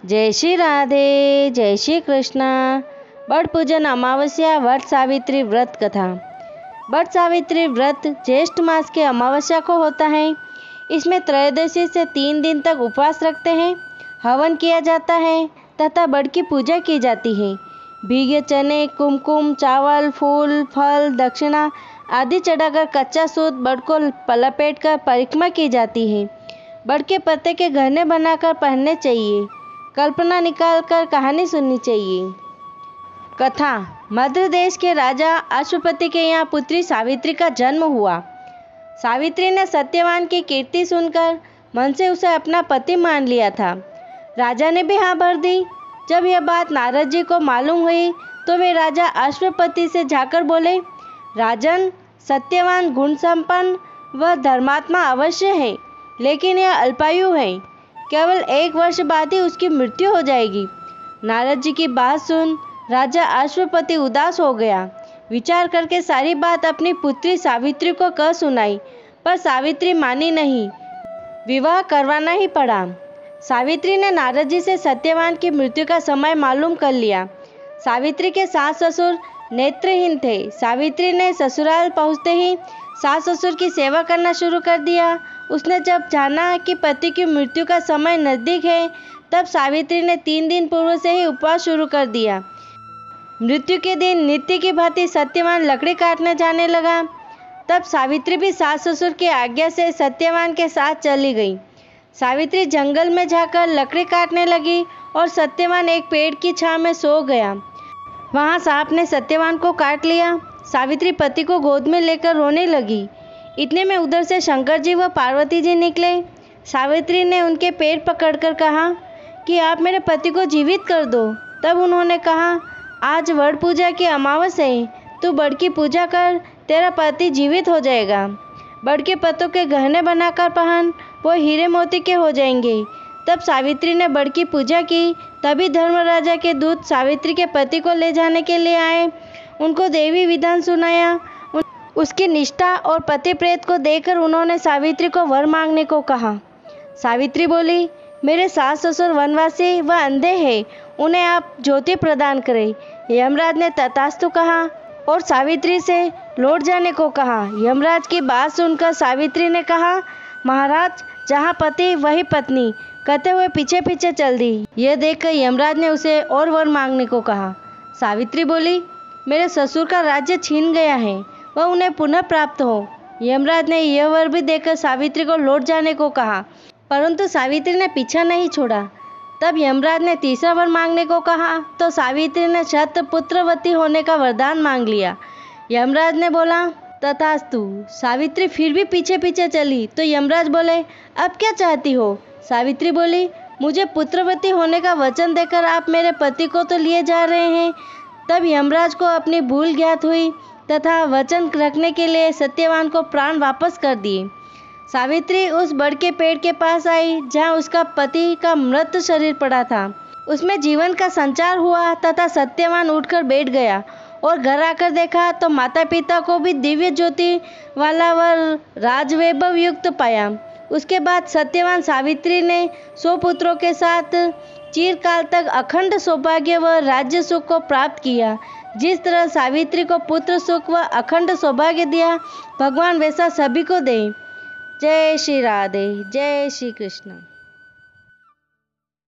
जय श्री राधे, जय श्री कृष्णा। बट पूजन अमावस्या वट सावित्री व्रत कथा। बट सावित्री व्रत ज्येष्ठ मास के अमावस्या को होता है। इसमें त्रयोदशी से 3 दिन तक उपवास रखते हैं, हवन किया जाता है तथा बट की पूजा की जाती है। भीगे चने, कुमकुम, चावल, फूल, फल, दक्षिणा आदि चढ़ाकर कच्चा सूत बट को लपेटकर परिक्रमा की जाती है। बट के पत्ते के गहने बनाकर पहनने चाहिए। कल्पना निकालकर कहानी सुननी चाहिए। कथा। मध्य देश के राजा अश्वपति के यहाँ पुत्री सावित्री का जन्म हुआ। सावित्री ने सत्यवान की कीर्ति सुनकर मन से उसे अपना पति मान लिया था। राजा ने भी हाँ भर दी। जब यह बात नारद जी को मालूम हुई तो वे राजा अश्वपति से जाकर बोले, राजन, सत्यवान गुण संपन्न व धर्मात्मा अवश्य है, लेकिन यह अल्पायु है। केवल 1 वर्ष बाद ही उसकी मृत्यु हो जाएगी। नारद जी की बात सुन राजा अश्वपति उदास हो गया। विचार करके सारी बात अपनी पुत्री सावित्री को कह सुनाई, पर सावित्री मानी नहीं। विवाह करवाना ही पड़ा। सावित्री ने नारद जी से सत्यवान की मृत्यु का समय मालूम कर लिया। सावित्री के सास ससुर नेत्रहीन थे। सावित्री ने ससुराल पहुँचते ही सास ससुर की सेवा करना शुरू कर दिया। उसने जब जाना कि पति की मृत्यु का समय नज़दीक है, तब सावित्री ने 3 दिन पूर्व से ही उपवास शुरू कर दिया। मृत्यु के दिन नित्य की भांति सत्यवान लकड़ी काटने जाने लगा। तब सावित्री भी सास ससुर की आज्ञा से सत्यवान के साथ चली गई। सावित्री जंगल में जाकर लकड़ी काटने लगी और सत्यवान एक पेड़ की छांव में सो गया। वहाँ सांप ने सत्यवान को काट लिया। सावित्री पति को गोद में लेकर रोने लगी। इतने में उधर से शंकर जी व पार्वती जी निकले। सावित्री ने उनके पैर पकड़कर कहा कि आप मेरे पति को जीवित कर दो। तब उन्होंने कहा, आज वट पूजा की अमावस्या है, तू बड़ की पूजा कर, तेरा पति जीवित हो जाएगा। बड़ के पत्तों के गहने बनाकर पहन, वो हीरे मोती के हो जाएंगे। तब सावित्री ने बड़ की पूजा की। तभी धर्मराजा के दूत सावित्री के पति को ले जाने के लिए आए। उनको देवी विधान सुनाया। उसकी निष्ठा और पति प्रेत को देखकर उन्होंने सावित्री को वर मांगने को कहा। सावित्री बोली, मेरे सास ससुर वनवासी व अंधे हैं, उन्हें आप ज्योति प्रदान करें। यमराज ने तथास्तु कहा और सावित्री से लौट जाने को कहा। यमराज की बात सुनकर सावित्री ने कहा, महाराज, जहाँ पति वही पत्नी, कहते हुए पीछे पीछे चल दी। यह देखकर यमराज ने उसे और वर मांगने को कहा। सावित्री बोली, मेरे ससुर का राज्य छीन गया है, वह उन्हें पुनः प्राप्त हो। यमराज ने यह वर भी देकर सावित्री को लौट जाने को कहा, परंतु सावित्री ने पीछा नहीं छोड़ा। तब यमराज ने तीसरा वर मांगने को कहा तो सावित्री ने शत पुत्रवती होने का वरदान मांग लिया। यमराज ने बोला, तथास्तु। सावित्री फिर भी पीछे पीछे चली तो यमराज बोले, अब क्या चाहती हो? सावित्री बोली, मुझे पुत्रवती होने का वचन देकर आप मेरे पति को तो लिए जा रहे हैं। तब यमराज को अपनी भूल ज्ञात हुई तथा वचन रखने के लिए सत्यवान को प्राण वापस कर दिए। सावित्री उस बड़ के पेड़ के पास आई जहाँ उसका पति का मृत शरीर पड़ा था। उसमें जीवन का संचार हुआ तथा सत्यवान उठकर बैठ गया और घर आकर देखा तो माता पिता को भी दिव्य ज्योति वाला व राजवैभव युक्त पाया। उसके बाद सत्यवान सावित्री ने 100 पुत्रों के साथ चिरकाल तक अखंड सौभाग्य व राज्य सुख को प्राप्त किया। जिस तरह सावित्री को पुत्र सुख व अखंड सौभाग्य दिया, भगवान वैसा सभी को दे। जय श्री राधे, जय श्री कृष्ण।